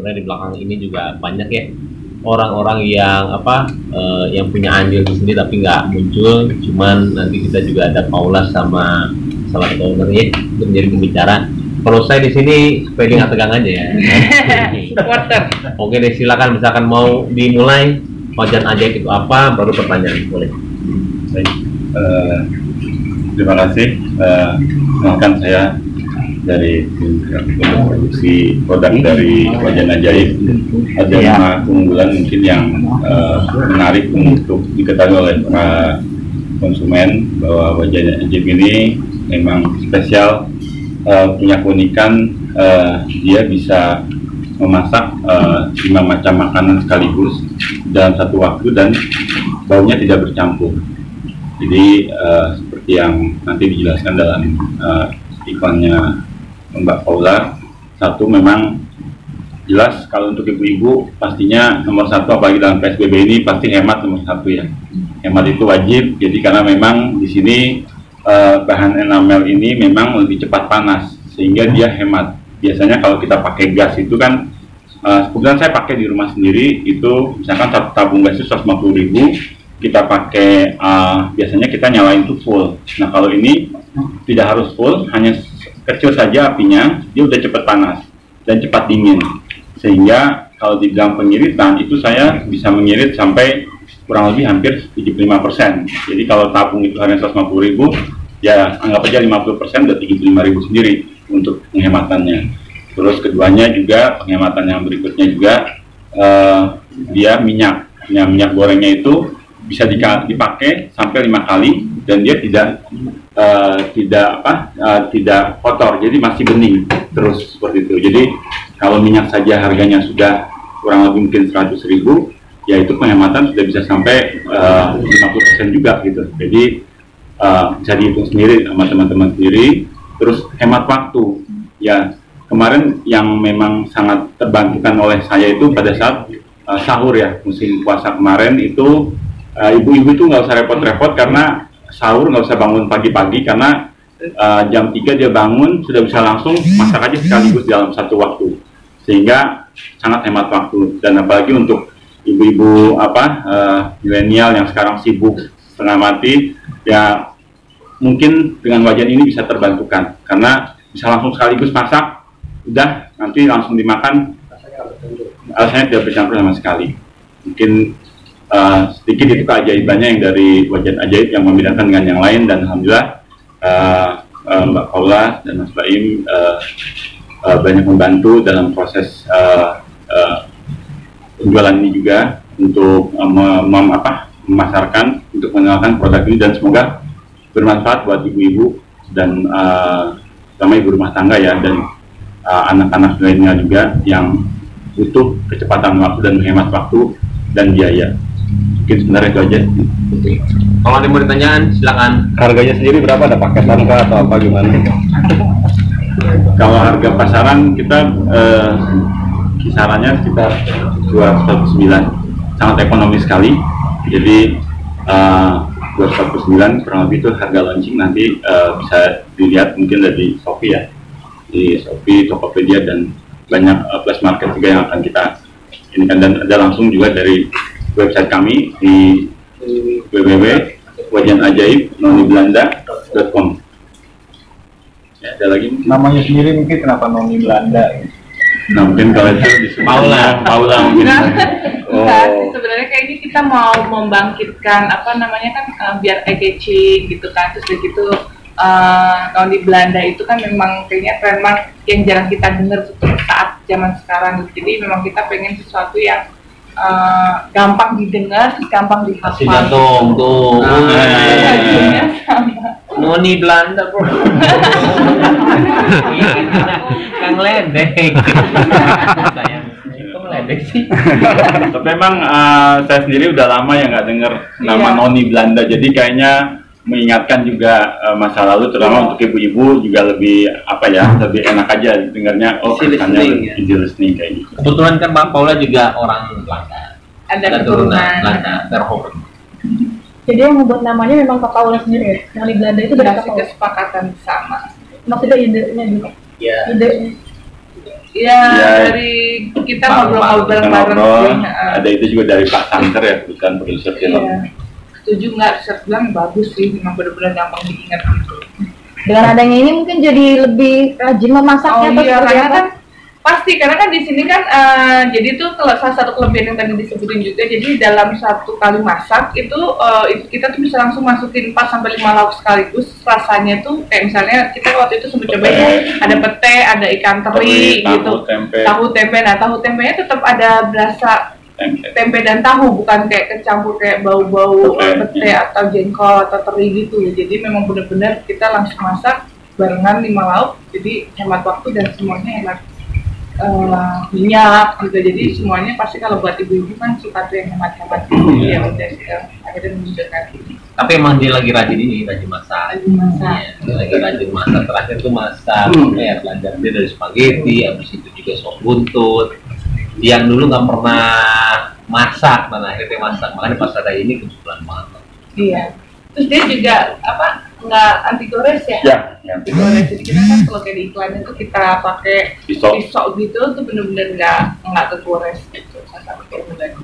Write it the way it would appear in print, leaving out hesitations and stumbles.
sebenarnya di belakang ini juga banyak ya orang-orang yang yang punya andil di sini tapi nggak muncul. Cuman nanti kita juga ada Paula sama salah satu ownernya untuk menjadi pembicara. Kalau saya di sini supaya dia nggak tegang aja ya. Supporter. Oke deh, silakan misalkan mau dimulai wajan ajaib itu apa, baru pertanyaan boleh. Baik, terima kasih. Kenalkan saya dari tim produksi produk dari wajan ajaib. Ada 5 keunggulan mungkin yang menarik untuk diketahui oleh para konsumen bahwa wajan ajaib ini memang spesial, punya keunikan, dia bisa memasak 5 macam makanan sekaligus dalam satu waktu dan baunya tidak bercampur. Jadi seperti yang nanti dijelaskan dalam iklannya Mbak Paula, satu memang jelas kalau untuk ibu-ibu pastinya nomor satu, apalagi dalam PSBB ini pasti hemat nomor satu ya. Hemat itu wajib, jadi karena memang di sini bahan enamel ini memang lebih cepat panas sehingga dia hemat. Biasanya kalau kita pakai gas itu kan, kebetulan saya pakai di rumah sendiri itu, misalkan satu tabung gas itu 150.000, kita pakai biasanya kita nyalain itu full. Nah kalau ini tidak harus full, hanya kecil saja apinya, dia udah cepat panas dan cepat dingin, sehingga kalau dibilang pengiritan itu saya bisa mengirit sampai kurang lebih hampir 75%. Jadi kalau tabung itu harganya 150.000, ya anggap aja 50% udah 75.000 sendiri untuk penghematannya. Terus keduanya juga penghematan yang berikutnya juga dia minyak gorengnya itu bisa dipakai sampai 5 kali dan dia tidak kotor, jadi masih bening terus seperti itu. Jadi kalau minyak saja harganya sudah kurang lebih mungkin 100.000, ya itu penghematan sudah bisa sampai 50% juga gitu. Jadi bisa dihitung sendiri sama teman-teman sendiri. Terus hemat waktu ya, kemarin yang memang sangat terbantukan oleh saya itu pada saat sahur ya, musim puasa kemarin itu ibu-ibu itu nggak usah repot-repot karena sahur, nggak usah bangun pagi-pagi karena jam 3 dia bangun sudah bisa langsung masak aja sekaligus dalam satu waktu, sehingga sangat hemat waktu. Dan apalagi untuk ibu-ibu milenial yang sekarang sibuk setengah mati, ya mungkin dengan wajan ini bisa terbantukan karena bisa langsung sekaligus masak, udah nanti langsung dimakan, rasanya tidak bercampur sama sekali. Mungkin sedikit itu keajaibannya yang dari wajan ajaib yang membedakan dengan yang lain. Dan alhamdulillah Mbak Paula dan Mas Baim banyak membantu dalam proses penjualan ini juga untuk memasarkan, untuk mengenalkan produk ini, dan semoga bermanfaat buat ibu-ibu dan terutama ibu rumah tangga ya, dan anak-anak lainnya juga yang butuh kecepatan waktu dan menghemat waktu dan biaya. Mungkin sebenarnya itu aja. Kalau ada mau ditanyaan silakan. Harganya sendiri berapa? Ada paketan kah atau apa gimana? Kalau harga pasaran kita kisarannya sekitar 209, sangat ekonomis sekali. Jadi 209 kurang lebih itu harga launching. Nanti bisa dilihat mungkin dari Shopee ya, di Shopee, Tokopedia, dan banyak plus market juga yang akan kita ini kan, dan ada langsung juga dari website kami di www.wajanajaib.nonibelanda.com. Ya, ada lagi namanya sendiri mungkin kenapa Noni Belanda? Nah mungkin kalau itu Paula mungkin. Sebenarnya kayak ini kita mau membangkitkan biar eye-catching gitu kan. Terus begitu Noni Belanda itu kan memang kayaknya trademark yang jarang kita dengar saat zaman sekarang. Jadi memang kita pengen sesuatu yang gampang didengar, terus gampang dihafal. Jantung tuh. Lagunya sama. Noni Belanda bro. Kang ledek. Sayang, itu meledek sih. Tapi memang saya sendiri udah lama ya nggak dengar nama Noni Belanda, jadi kayaknya mengingatkan juga masa lalu, terutama untuk ibu-ibu juga lebih lebih enak aja dengarnya. Oh, kesannya easy listening kayak gitu. Kebetulan kan Mbak Paula juga orang Belanda. Ada keturunan Belanda, Terhoorn. Jadi yang membuat namanya memang Pak Paula sendiri ya? Noni Belanda itu dari Pak Paula? Kesepakatan bersama. Maksudnya idenya juga? Iya. Idenya? Ya, Ya. dari kita ngobrol-ngobrol bareng sih. Ada itu juga dari Pak Santer ya, bukan produser film. Iya. Setuju nggak? Saya bilang bagus sih, memang benar-benar gampang diingat gitu. Dengan adanya ini mungkin jadi lebih rajin memasaknya atau Iya, seperti karena apa? kan pasti karena kan di sini kan jadi itu kalau salah satu kelebihan yang tadi disebutin juga, jadi dalam satu kali masak itu kita tuh bisa langsung masukin 4 sampai 5 lauk sekaligus. Rasanya tuh kayak misalnya kita waktu itu sempat cobain ya, ada pete, ada ikan teri gitu, tahu tempe. Nah, tahu tempenya tetap ada berasa tempe dan tahu, bukan kayak kecampur kayak bau-bau pete atau jengkol atau teri gitu. Jadi memang benar-benar kita langsung masak barengan 5 lauk, jadi hemat waktu dan semuanya hemat minyak gitu. Jadi semuanya pasti kalau buat ibu-ibu kan suka tuh yang hemat-hemat gitu. Ya udah akhirnya menunjukkan. Tapi emang dia lagi rajin ini, rajin masak. Rajin masak. Iya, dia lagi rajin masak. Terakhir tuh masak, ya belajar dia dari spaghetti, habis itu juga sop buntut. Yang dulu nggak pernah masak, dan akhirnya masak. Makanya pas ada ini kebetulan banget. Iya. Terus dia juga apa nggak anti gores ya? Ya, yang Anti gores. Jadi kita kan kalau kayak di iklan itu kita pakai pisau. pisau gitu tuh bener-bener nggak kegores gitu. Saya pakai bener.